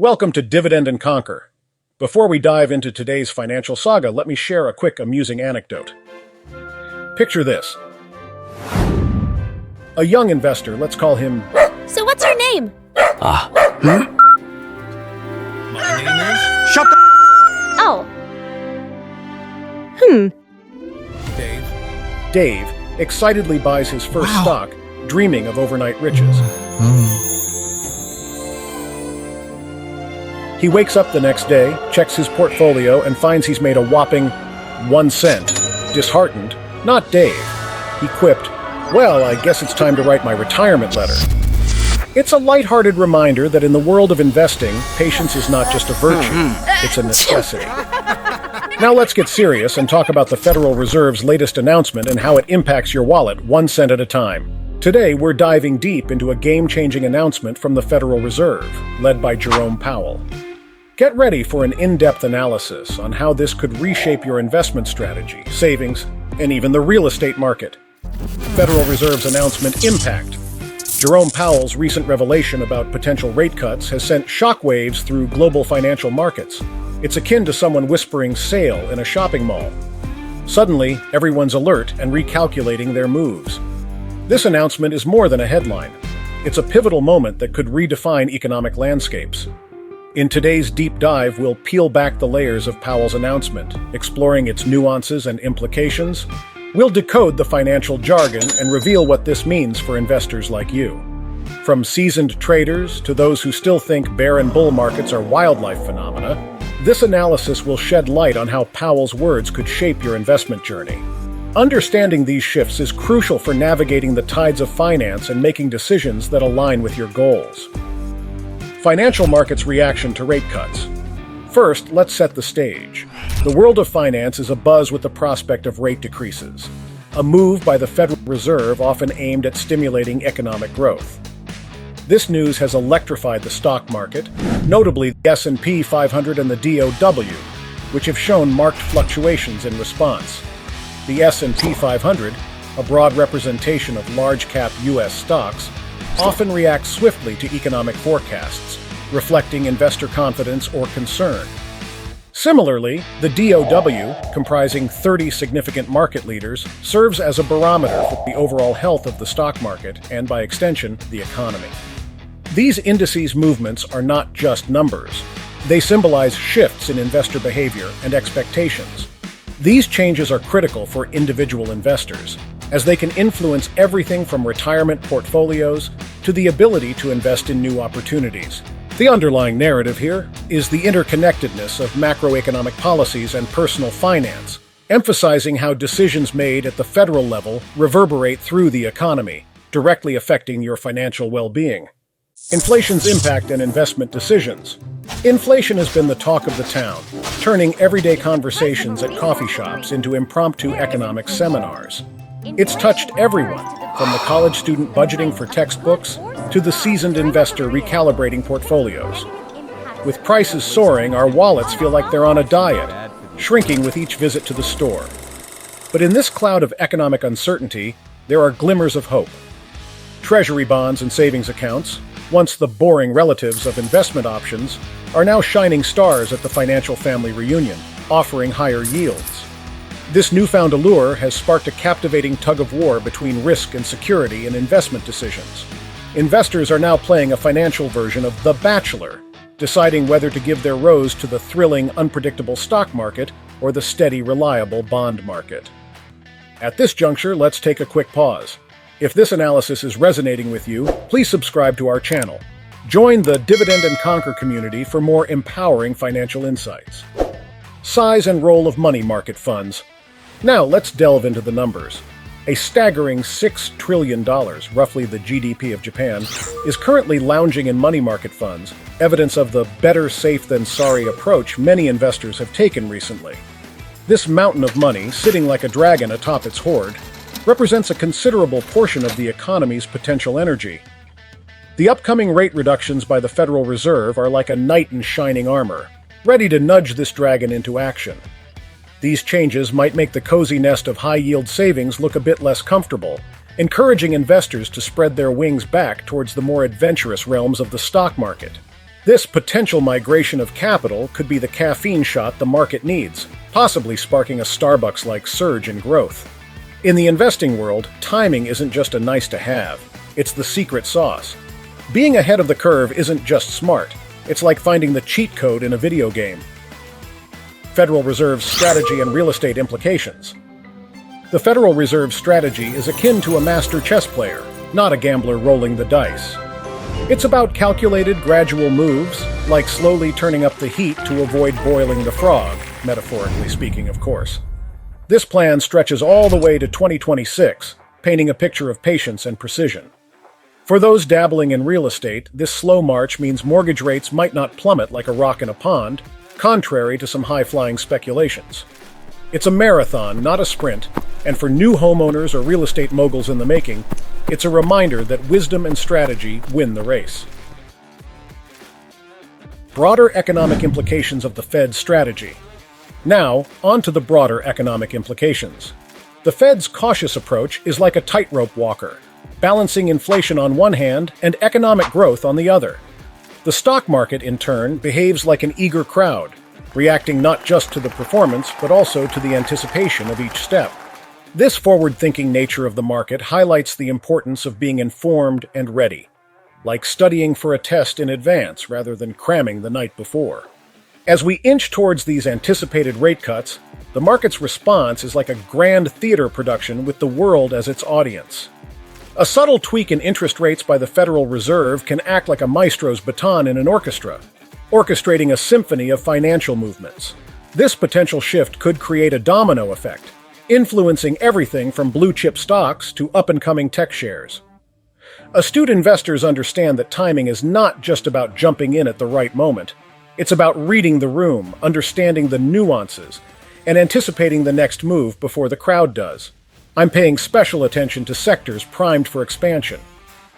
Welcome to Dividend and Conquer. Before we dive into today's financial saga, let me share a quick amusing anecdote. Picture this. A young investor, let's call him... So what's your name? My name is... Shut the... Oh. Dave excitedly buys his first stock, dreaming of overnight riches. He wakes up the next day, checks his portfolio, and finds he's made a whopping 1 cent. Disheartened, not Dave. He quipped, "Well, I guess it's time to write my retirement letter." It's a lighthearted reminder that in the world of investing, patience is not just a virtue, it's a necessity. Now let's get serious and talk about the Federal Reserve's latest announcement and how it impacts your wallet 1 cent at a time. Today, we're diving deep into a game-changing announcement from the Federal Reserve, led by Jerome Powell. Get ready for an in-depth analysis on how this could reshape your investment strategy, savings, and even the real estate market. Federal Reserve's announcement impact. Jerome Powell's recent revelation about potential rate cuts has sent shockwaves through global financial markets. It's akin to someone whispering "sale" in a shopping mall. Suddenly, everyone's alert and recalculating their moves. This announcement is more than a headline. It's a pivotal moment that could redefine economic landscapes. In today's deep dive, we'll peel back the layers of Powell's announcement, exploring its nuances and implications. We'll decode the financial jargon and reveal what this means for investors like you. From seasoned traders to those who still think bear and bull markets are wildlife phenomena, this analysis will shed light on how Powell's words could shape your investment journey. Understanding these shifts is crucial for navigating the tides of finance and making decisions that align with your goals. Financial markets' reaction to rate cuts. First, let's set the stage. The world of finance is abuzz with the prospect of rate decreases, a move by the Federal Reserve often aimed at stimulating economic growth. This news has electrified the stock market, notably the S&P 500 and the DOW, which have shown marked fluctuations in response. The S&P 500, a broad representation of large-cap U.S. stocks, often reacts swiftly to economic forecasts, reflecting investor confidence or concern. Similarly, the DOW, comprising 30 significant market leaders, serves as a barometer for the overall health of the stock market and, by extension, the economy. These indices movements are not just numbers. They symbolize shifts in investor behavior and expectations. These changes are critical for individual investors, as they can influence everything from retirement portfolios to the ability to invest in new opportunities. The underlying narrative here is the interconnectedness of macroeconomic policies and personal finance, emphasizing how decisions made at the federal level reverberate through the economy, directly affecting your financial well-being. Inflation's impact and investment decisions. Inflation has been the talk of the town, turning everyday conversations at coffee shops into impromptu economic seminars. It's touched everyone, from the college student budgeting for textbooks to the seasoned investor recalibrating portfolios. With prices soaring, our wallets feel like they're on a diet, shrinking with each visit to the store. But in this cloud of economic uncertainty, there are glimmers of hope. Treasury bonds and savings accounts, once the boring relatives of investment options, are now shining stars at the financial family reunion, offering higher yields. This newfound allure has sparked a captivating tug-of-war between risk and security in investment decisions. Investors are now playing a financial version of The Bachelor, deciding whether to give their rose to the thrilling, unpredictable stock market or the steady, reliable bond market. At this juncture, let's take a quick pause. If this analysis is resonating with you, please subscribe to our channel. Join the Dividend and Conquer community for more empowering financial insights. Size and role of money market funds. Now let's delve into the numbers. A staggering $6 trillion, roughly the GDP of Japan, is currently lounging in money market funds, evidence of the better safe than sorry approach many investors have taken recently. This mountain of money, sitting like a dragon atop its hoard, represents a considerable portion of the economy's potential energy. The upcoming rate reductions by the Federal Reserve are like a knight in shining armor, ready to nudge this dragon into action. These changes might make the cozy nest of high-yield savings look a bit less comfortable, encouraging investors to spread their wings back towards the more adventurous realms of the stock market. This potential migration of capital could be the caffeine shot the market needs, possibly sparking a Starbucks-like surge in growth. In the investing world, timing isn't just a nice-to-have, it's the secret sauce. Being ahead of the curve isn't just smart, it's like finding the cheat code in a video game. Federal Reserve's strategy and real estate implications. The Federal Reserve's strategy is akin to a master chess player, not a gambler rolling the dice. It's about calculated, gradual moves, like slowly turning up the heat to avoid boiling the frog, metaphorically speaking, of course. This plan stretches all the way to 2026, painting a picture of patience and precision. For those dabbling in real estate, this slow march means mortgage rates might not plummet like a rock in a pond, contrary to some high-flying speculations. It's a marathon, not a sprint, and for new homeowners or real estate moguls in the making, it's a reminder that wisdom and strategy win the race. Broader economic implications of the Fed's strategy. Now, on to the broader economic implications. The Fed's cautious approach is like a tightrope walker, balancing inflation on one hand and economic growth on the other. The stock market, in turn, behaves like an eager crowd, reacting not just to the performance but also to the anticipation of each step. This forward-thinking nature of the market highlights the importance of being informed and ready, like studying for a test in advance rather than cramming the night before. As we inch towards these anticipated rate cuts, the market's response is like a grand theater production with the world as its audience. A subtle tweak in interest rates by the Federal Reserve can act like a maestro's baton in an orchestra, orchestrating a symphony of financial movements. This potential shift could create a domino effect, influencing everything from blue-chip stocks to up-and-coming tech shares. Astute investors understand that timing is not just about jumping in at the right moment. It's about reading the room, understanding the nuances, and anticipating the next move before the crowd does. I'm paying special attention to sectors primed for expansion,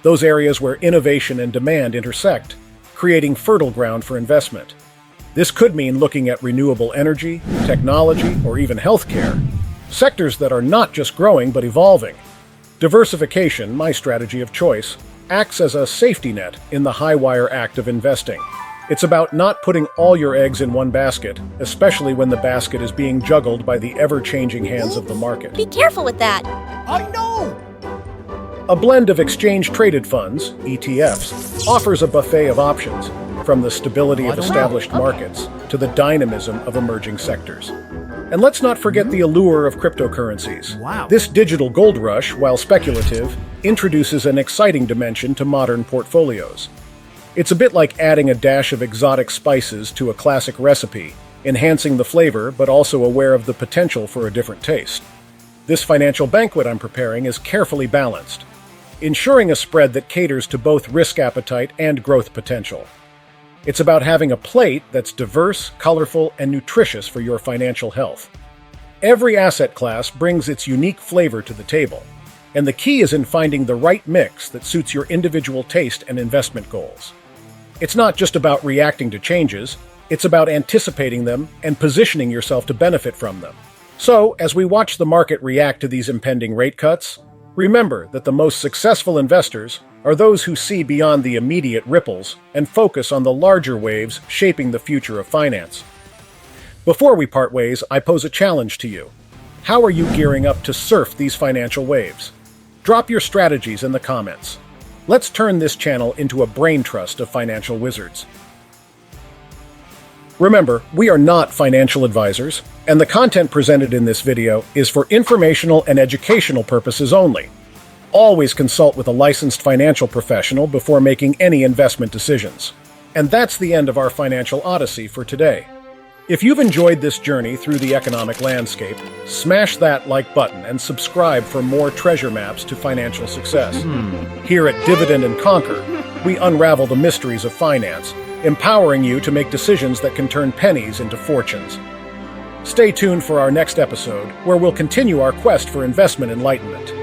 those areas where innovation and demand intersect, creating fertile ground for investment. This could mean looking at renewable energy, technology, or even healthcare, sectors that are not just growing but evolving. Diversification, my strategy of choice, acts as a safety net in the high-wire act of investing. It's about not putting all your eggs in one basket, especially when the basket is being juggled by the ever-changing hands of the market. Be careful with that. I know! A blend of exchange-traded funds, ETFs, offers a buffet of options, from the stability of established markets to the dynamism of emerging sectors. And let's not forget the allure of cryptocurrencies. Wow. This digital gold rush, while speculative, introduces an exciting dimension to modern portfolios. It's a bit like adding a dash of exotic spices to a classic recipe, enhancing the flavor but also aware of the potential for a different taste. This financial banquet I'm preparing is carefully balanced, ensuring a spread that caters to both risk appetite and growth potential. It's about having a plate that's diverse, colorful, and nutritious for your financial health. Every asset class brings its unique flavor to the table, and the key is in finding the right mix that suits your individual taste and investment goals. It's not just about reacting to changes, it's about anticipating them and positioning yourself to benefit from them. So, as we watch the market react to these impending rate cuts, remember that the most successful investors are those who see beyond the immediate ripples and focus on the larger waves shaping the future of finance. Before we part ways, I pose a challenge to you. How are you gearing up to surf these financial waves? Drop your strategies in the comments. Let's turn this channel into a brain trust of financial wizards. Remember, we are not financial advisors, and the content presented in this video is for informational and educational purposes only. Always consult with a licensed financial professional before making any investment decisions. And that's the end of our financial odyssey for today. If you've enjoyed this journey through the economic landscape, smash that like button and subscribe for more treasure maps to financial success. Here at Dividend and Conquer, we unravel the mysteries of finance, empowering you to make decisions that can turn pennies into fortunes. Stay tuned for our next episode, where we'll continue our quest for investment enlightenment.